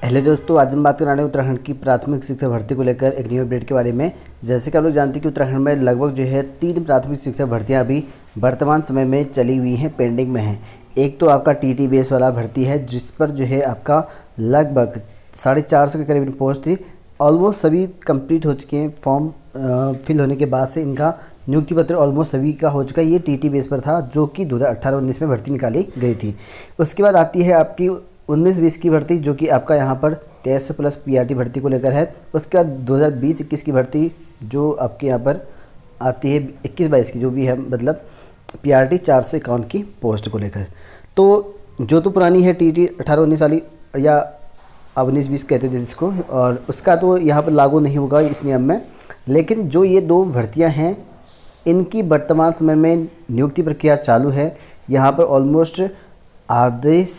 Hello दोस्तों, आज हम बात करने उत्तराखंड की प्राथमिक शिक्षा भर्ती को लेकर एक न्यू अपडेट के बारे में। जैसे कि आप लोग जानते हैं कि उत्तराखंड में लगभग जो है 3 प्राथमिक शिक्षा भर्तियां अभी वर्तमान समय में चली हुई हैं, पेंडिंग में हैं। एक तो आपका TTBS वाला भर्ती है, जिस पर जो है आपका लगभग 450 के करीब पोस्ट थी। ऑलमोस्ट सभी कंप्लीट हो चुके हैं। फॉर्म फिल होने के बाद से इनका नियुक्ति पत्र ऑलमोस्ट सभी का हो चुका है। ये TTBS पर था, जो कि 2018-19 में भर्ती निकाली गई थी। उसके बाद आती है आपकी 19-20 की भर्ती, जो कि आपका यहाँ पर 2300+ PRT भर्ती को लेकर है। उसके बाद 2020-21 की भर्ती जो आपके यहाँ पर आती है 21-22 की, जो भी है मतलब PRT 451 की पोस्ट को लेकर। तो जो तो पुरानी है TT 18-19 वाली, या अब 19-20 कहते हैं जिसको, और उसका तो यहाँ पर लागू नहीं होगा इस नियम में। लेकिन जो ये 2 भर्तियाँ हैं, इनकी वर्तमान समय में नियुक्ति प्रक्रिया चालू है। यहाँ पर ऑलमोस्ट आदेश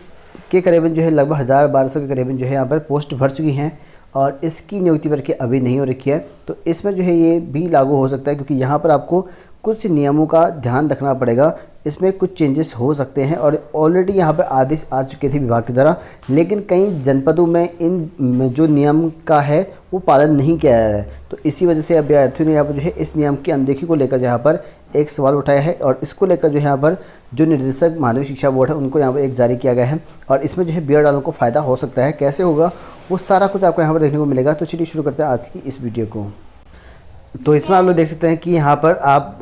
के करीबन जो है लगभग 1000-1200 के करीबन जो है यहाँ पर पोस्ट भर चुकी हैं, और इसकी नियुक्ति प्रक्रिया अभी नहीं हो रखी है। तो इसमें जो है ये भी लागू हो सकता है, क्योंकि यहाँ पर आपको कुछ नियमों का ध्यान रखना पड़ेगा। इसमें कुछ चेंजेस हो सकते हैं, और ऑलरेडी यहाँ पर आदेश आ चुके थे विभाग की द्वारा, लेकिन कई जनपदों में इन जो नियम का है वो पालन नहीं किया जा रहा है। तो इसी वजह से अभ्यर्थियों ने यहाँ पर जो है इस नियम की अनदेखी को लेकर यहाँ पर एक सवाल उठाया है, और इसको लेकर जो है यहाँ पर जो निर्देशक माध्यमिक शिक्षा बोर्ड है उनको यहाँ पर एक जारी किया गया है। और इसमें जो है BED वालों को फ़ायदा हो सकता है। कैसे होगा वो सारा कुछ आपको यहाँ पर देखने को मिलेगा। तो चलिए शुरू करते हैं आज की इस वीडियो को। तो इसमें आप लोग देख सकते हैं कि यहाँ पर आप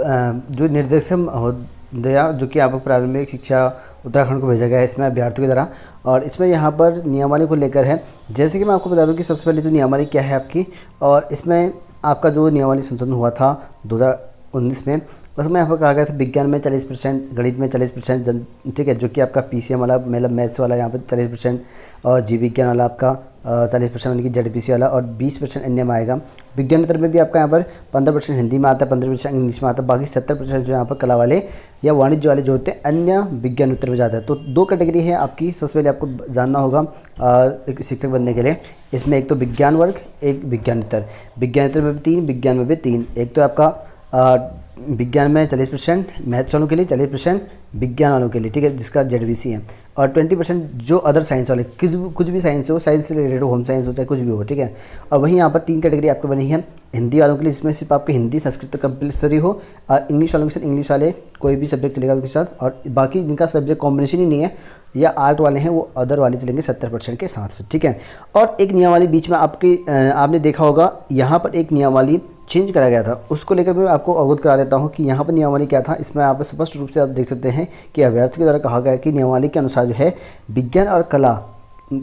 जो निर्देशक महोदया, जो कि आपको प्रारंभिक शिक्षा उत्तराखंड को भेजा गया है इसमें अभ्यर्थियों की तरह, और इसमें यहाँ पर नियमावली को लेकर है। जैसे कि मैं आपको बता दूं कि सबसे पहले तो नियमावली क्या है आपकी, और इसमें आपका जो नियमावली संशोधन हुआ था 2019 में, उसमें यहाँ पर कहा गया था विज्ञान में 40%, गणित में 40%, ठीक है, जो कि आपका PCM वाला मतलब मैथ्स वाला यहाँ पर 40%, और जीव विज्ञान वाला आपका 40% यानी कि ZPC वाला, और 20% अन्य में आएगा। विज्ञानेतर में भी आपका यहाँ पर 15% हिंदी में आता है, 15% इंग्लिश में आता है, बाकी 70% जो यहाँ पर कला वाले या वाणिज्य वाले जो होते हैं अन्य विज्ञानोत्तर में जाता है। तो 2 कैटेगरी है आपकी। सबसे पहले आपको जानना होगा एक शिक्षक बनने के लिए, इसमें एक तो विज्ञान वर्ग, एक विज्ञानेतर। विज्ञानेतर में भी 3, विज्ञान में भी 3। एक तो आपका विज्ञान में 40%, मैथ्स वालों के लिए 40%, विज्ञान वालों के लिए, ठीक है, जिसका ZVC है, और 20% जो अदर साइंस वाले, कुछ भी साइंस हो, साइंस से रिलेटेड हो, होम साइंस हो, चाहे कुछ भी हो, ठीक है। और वहीं यहाँ पर 3 कैटेगरी आपको बनी है हिंदी वालों के लिए, जिसमें सिर्फ आपके हिंदी संस्कृत तो कंपलसरी हो, और इंग्लिश वालों के साथ इंग्लिश वाले कोई भी सब्जेक्ट चलेगा उनके साथ, और बाकी जिनका सब्जेक्ट कॉम्बिनेशन ही नहीं है या आर्ट वाले हैं वो अदर वाले चलेंगे 70% के साथ से, ठीक है। और एक नियमावली बीच में आपने देखा होगा, यहाँ पर एक नियमावली चेंज करा गया था, उसको लेकर मैं आपको अवगत करा देता हूँ कि यहाँ पर नियमावली क्या था। इसमें आप स्पष्ट रूप से आप देख सकते हैं कि अभ्यर्थियों के द्वारा कहा गया है कि नियमावली के अनुसार जो है विज्ञान और कला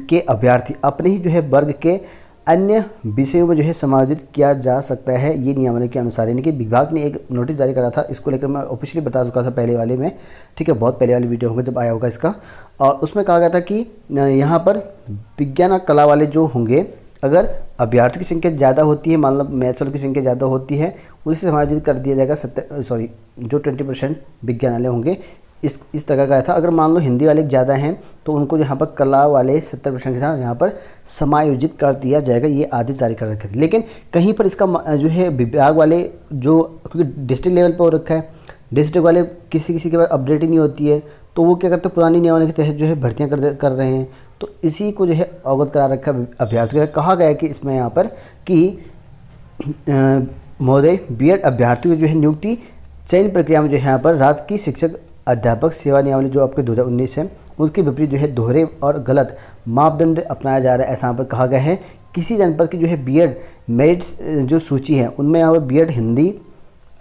के अभ्यर्थी अपने ही जो है वर्ग के अन्य विषयों में जो है समायोजित किया जा सकता है। ये नियमावली के अनुसार, यानी कि विभाग ने एक नोटिस जारी करा था। इसको लेकर मैं ऑफिशियली बता चुका था पहले वाले में, ठीक है, बहुत पहले वाली वीडियो होगा जब आया होगा इसका। और उसमें कहा गया था कि यहाँ पर विज्ञान और कला वाले जो होंगे, अगर अभ्यर्थियों की संख्या ज़्यादा होती है, मान लो मैथ्स वालों की संख्या ज़्यादा होती है, उसे समायोजित कर दिया जाएगा जो 20% विज्ञान वाले होंगे, इस तरह का था। अगर मान लो हिंदी वाले ज़्यादा हैं तो उनको यहाँ पर कला वाले 70% के साथ यहाँ पर समायोजित कर दिया जाएगा। ये आदेश जारी कर रखे थे, लेकिन कहीं पर इसका जो है विभाग वाले जो, क्योंकि डिस्ट्रिक्ट लेवल पर हो रखा है, डिस्ट्रिक्ट वाले किसी के पास अपडेट ही नहीं होती है, तो वो क्या करते हैं, पुरानी नियमावली के तहत जो है भर्तियाँ कर रहे हैं। तो इसी को जो है अवगत करा रखा अभ्यर्थियों को। कहा गया है कि इसमें यहाँ पर कि महोदय BED अभ्यर्थियों की जो है नियुक्ति चयन प्रक्रिया में जो है यहाँ पर राजकीय शिक्षक अध्यापक सेवा नियमावली जो आपके 2019 है, उसके विपरीत जो है दोहरे और गलत मापदंड अपनाया जा रहा है, ऐसा यहाँ पर कहा गया है। किसी जनपद की जो है BED मेरिट्स जो सूची है, उनमें यहाँ पर BED हिंदी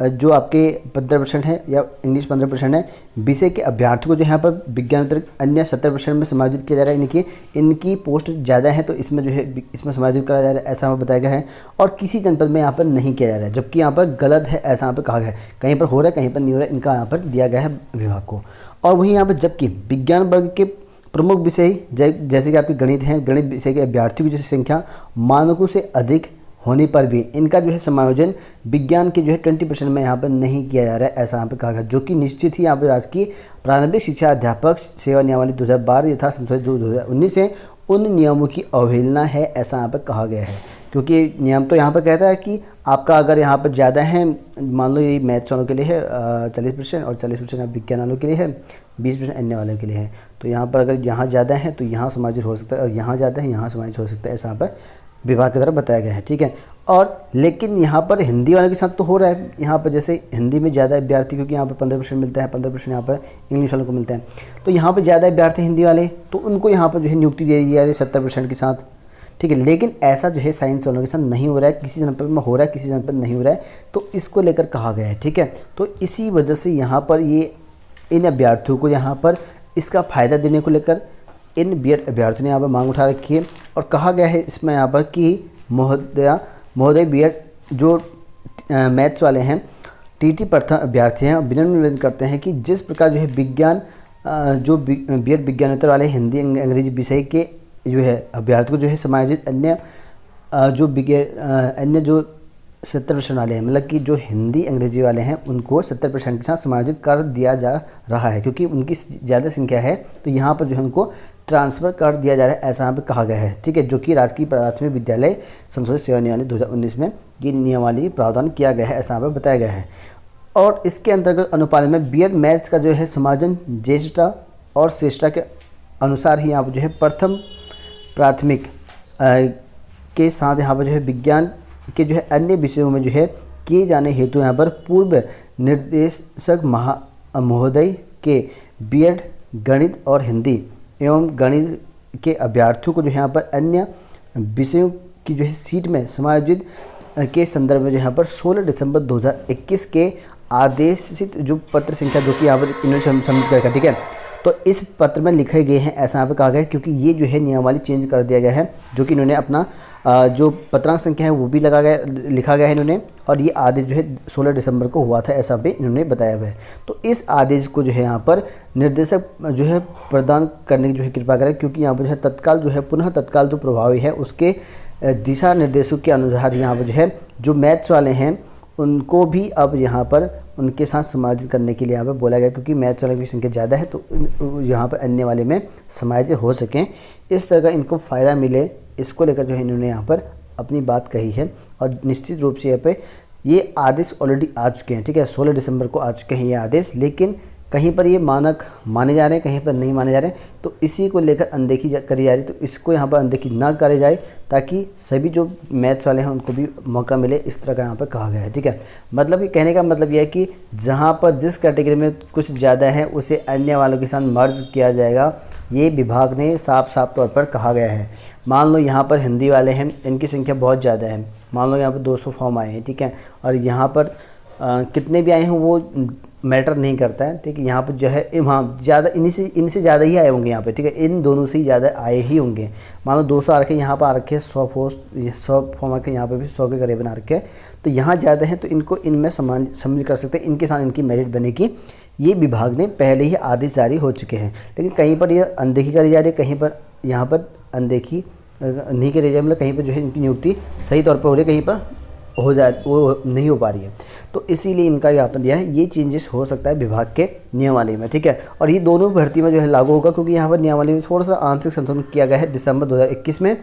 जो आपके 15% है या इंग्लिश 15% है, विषय के अभ्यर्थियों को जो यहाँ पर विज्ञान अन्य 70% में समायोजित किया जा रहा है, यानी कि इनकी पोस्ट ज़्यादा है तो इसमें जो है इसमें समायोजित करा जा रहा है, ऐसा हमें बताया गया है। और किसी जनपद में यहाँ पर नहीं किया जा रहा है, जबकि यहाँ पर गलत है, ऐसा यहाँ पर कहा गया है। कहीं पर हो रहा है, कहीं पर नहीं हो रहा है, इनका यहाँ पर दिया गया है विभाग को। और वहीं यहाँ पर जबकि विज्ञान वर्ग के प्रमुख विषय जैसे कि आपके गणित हैं, गणित विषय के अभ्यर्थियों की जैसे संख्या मानकों से अधिक होने पर भी इनका जो है समायोजन विज्ञान के जो है 20% में यहाँ पर नहीं किया जा रहा है, ऐसा यहाँ पर कहा गया, जो कि निश्चित ही यहाँ पर राजकीय प्रारंभिक शिक्षा अध्यापक सेवा नियमावली 2012 यथा संशोधित 2019 है, उन नियमों की अवहेलना है, ऐसा यहाँ पर कहा गया है। क्योंकि नियम तो यहाँ पर कहता है कि आपका अगर यहाँ पर ज़्यादा है, मान लो ये मैथ्स वालों के लिए है 40% और 40% विज्ञान वालों के लिए है, 20% अन्य वालों के लिए है। तो यहाँ पर अगर यहाँ ज़्यादा है तो यहाँ समायोजित हो सकता है, और यहाँ ज़्यादा है यहाँ समायोजित हो सकता है, ऐसा यहाँ पर विभाग की तरफ बताया गया है, ठीक है। और लेकिन यहाँ पर हिंदी वालों के साथ तो हो रहा है, यहाँ पर जैसे हिंदी में ज़्यादा अभ्यर्थी, क्योंकि यहाँ पर 15% मिलता है, 15% यहाँ पर इंग्लिश वालों को मिलता है, तो यहाँ पर ज़्यादा अभ्यर्थी हिंदी वाले, तो उनको यहाँ पर जो है नियुक्ति दे दी जा रही है 70% के साथ, ठीक है। लेकिन ऐसा जो है साइंस वालों के साथ नहीं हो रहा है, किसी जनपद में हो रहा है, किसी जनपद नहीं हो रहा है, तो इसको लेकर कहा गया है, ठीक है। तो इसी वजह से यहाँ पर ये इन अभ्यर्थियों को यहाँ पर इसका फ़ायदा देने को लेकर इन बीएड अभ्यर्थियों ने यहाँ पर मांग उठा रखी है, और कहा गया है इसमें यहाँ पर कि महोदय बीएड जो मैथ्स वाले हैं, टीटी प्रथम अभ्यर्थी हैं, विनम्र निवेदन करते हैं कि जिस प्रकार जो है विज्ञान जो बीएड विज्ञानेतर वाले हिंदी अंग्रेजी विषय के जो है अभ्यर्थी को जो है समायोजित अन्य जो 70% वाले हैं, मतलब कि जो हिंदी अंग्रेजी वाले हैं उनको 70% के साथ समायोजित कर दिया जा रहा है, क्योंकि उनकी ज़्यादा संख्या है, तो यहाँ पर जो है उनको ट्रांसफ़र कर दिया जा रहा है, ऐसा यहाँ पर कहा गया है, ठीक है। जो कि राजकीय प्राथमिक विद्यालय संशोधित सेवा नियमावली 2019 में ये नियमावली प्रावधान किया गया है, ऐसा यहाँ पर बताया गया है। और इसके अंतर्गत अनुपालन में बीएड मैथ्स का जो है समायोजन ज्येष्ठता और श्रेष्ठता के अनुसार ही यहाँ पर जो है प्रथम प्राथमिक के साथ यहाँ पर जो है विज्ञान के जो है अन्य विषयों में जो है किए जाने हेतु यहाँ पर पूर्व निर्देशक महोदय के बीएड गणित और हिंदी एवं गणित के अभ्यर्थियों को जो है यहाँ पर अन्य विषयों की जो है सीट में समायोजित के संदर्भ में जो यहाँ पर 16 दिसंबर 2021 के आदेशित जो पत्र संख्या जो कि यहाँ पर इन्होंने सबमिट कर रखा, ठीक है। तो इस पत्र में लिखे गए हैं, ऐसा यहाँ पे कहा गया है, क्योंकि ये जो है नियमावली चेंज कर दिया गया है, जो कि इन्होंने अपना जो पत्रांक संख्या है वो भी लिखा गया है इन्होंने, और ये आदेश जो है 16 दिसंबर को हुआ था, ऐसा भी इन्होंने बताया हुआ है। तो इस आदेश को जो है यहाँ पर निर्देशक जो है प्रदान करने की जो है कृपा करें, क्योंकि यहाँ पर जो है तत्काल जो है पुनः तत्काल जो प्रभावी है उसके दिशा निर्देशों के अनुसार यहाँ पर जो है जो मैथ्स वाले हैं उनको भी अब यहाँ पर उनके साथ समायोजित करने के लिए यहाँ पर बोला गया, क्योंकि मैथ्स वाले की संख्या ज़्यादा है, तो यहाँ पर अन्य वाले में समायोजित हो सकें, इस तरह का इनको फ़ायदा मिले, इसको लेकर जो है इन्होंने यहाँ पर अपनी बात कही है। और निश्चित रूप से यहाँ पे ये आदेश ऑलरेडी आ चुके हैं, ठीक है, 16 दिसंबर को आ चुके हैं ये आदेश, लेकिन कहीं पर ये मानक माने जा रहे हैं, कहीं पर नहीं माने जा रहे हैं, तो इसी को लेकर अनदेखी करी जा रही है। तो इसको यहाँ पर अनदेखी ना करे जाए, ताकि सभी जो मैथ्स वाले हैं उनको भी मौका मिले, इस तरह का यहाँ पर कहा गया है, ठीक है। मतलब कि कहने का मतलब यह है कि जहाँ पर जिस कैटेगरी में कुछ ज़्यादा है उसे अन्य वालों के साथ मर्ज किया जाएगा, ये विभाग ने साफ तौर पर कहा गया है। मान लो यहाँ पर हिंदी वाले हैं, इनकी संख्या बहुत ज़्यादा है, मान लो यहाँ पर 200 फॉर्म आए हैं, ठीक है, और यहाँ पर कितने भी आए हैं वो मैटर नहीं करता है, ठीक है। यहाँ पर जो है वहाँ ज़्यादा इनसे ज़्यादा ही आए होंगे यहाँ पे, ठीक है, इन दोनों से ही ज़्यादा आए ही होंगे। मान लो 200 आ रखे, यहाँ पर आ रखे 100 फॉर्म आ रखे, यहाँ पर भी 100 के करीबन आ रखे, तो यहाँ ज़्यादा है, तो इनको इनमें सम्मिलित कर सकते हैं, इनके साथ इनकी मेरिट बनेगी। ये विभाग ने पहले ही आदेश जारी हो चुके हैं, लेकिन कहीं पर ये अनदेखी करी जा रही है, कहीं पर यहाँ पर अनदेखी नहीं करी जा रही, मतलब कहीं पर जो है इनकी नियुक्ति सही तौर पर हो रही है, कहीं पर वो नहीं हो पा रही है। तो इसीलिए इनका ज्ञापन दिया है, ये चेंजेस हो सकता है विभाग के नियमावली में, ठीक है। और ये दोनों भर्ती में जो है लागू होगा, क्योंकि यहाँ पर नियमावली में थोड़ा सा आंशिक संशोधन किया गया है दिसंबर 2021 में,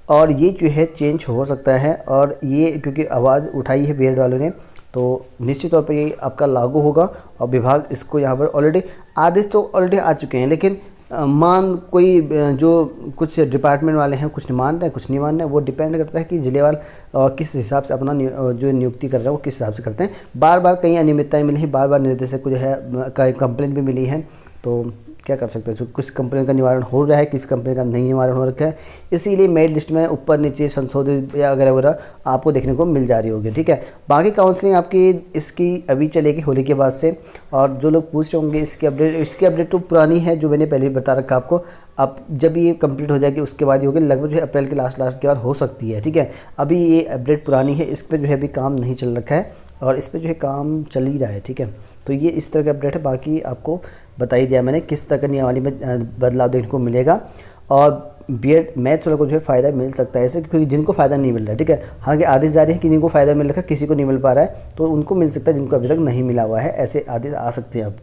और ये जो है चेंज हो सकता है। और ये क्योंकि आवाज़ उठाई है बीएड वालों ने, तो निश्चित तौर पर ये आपका लागू होगा, और विभाग इसको यहाँ पर ऑलरेडी आदेश तो ऑलरेडी आ चुके हैं, लेकिन मान कोई जो कुछ डिपार्टमेंट वाले हैं कुछ मान रहे हैं कुछ नहीं मान रहे हैं, वो डिपेंड करता है कि जिलेवाल किस हिसाब से अपना जो नियुक्ति कर रहे हैं वो किस हिसाब से करते हैं। बार बार कई अनियमितताएं मिली हैं, बार बार निर्देशक को जो है कंप्लेंट भी मिली है, तो क्या कर सकते हैं, कुछ कंपनी का निवारण हो रहा है, किस कंपनी का नहीं निवारण हो रखा है, इसीलिए मेरिट लिस्ट में ऊपर नीचे संशोधित या वगैरह वगैरह आपको देखने को मिल जा रही होगी, ठीक है। बाकी काउंसलिंग आपकी इसकी अभी चलेगी होली के बाद से, और जो लोग पूछ रहे होंगे इसकी अपडेट तो पुरानी है, जो मैंने पहले बता रखा आपको। अब जब ये कंप्लीट हो जाएगी उसके बाद ही होगी, लगभग जो है अप्रैल के लास्ट के बाद हो सकती है, ठीक है। अभी ये अपडेट पुरानी है, इस पर जो है अभी काम नहीं चल रखा है, और इस पर जो है काम चल ही रहा है, ठीक है। तो ये इस तरह का अपडेट है, बाकी आपको बता ही दिया मैंने किस तरह का नियमावली में बदलाव देखने को मिलेगा, और बीएड मैथ्स वालों को जो है फ़ायदा मिल सकता है ऐसे, क्योंकि जिनको फ़ायदा नहीं मिल रहा है, ठीक है। हालांकि आदेश जारी है कि जिनको फ़ायदा मिल रहा है, किसी को नहीं मिल पा रहा है, तो उनको मिल सकता है जिनको अभी तक नहीं मिला हुआ है, ऐसे आदेश आ सकते हैं अब।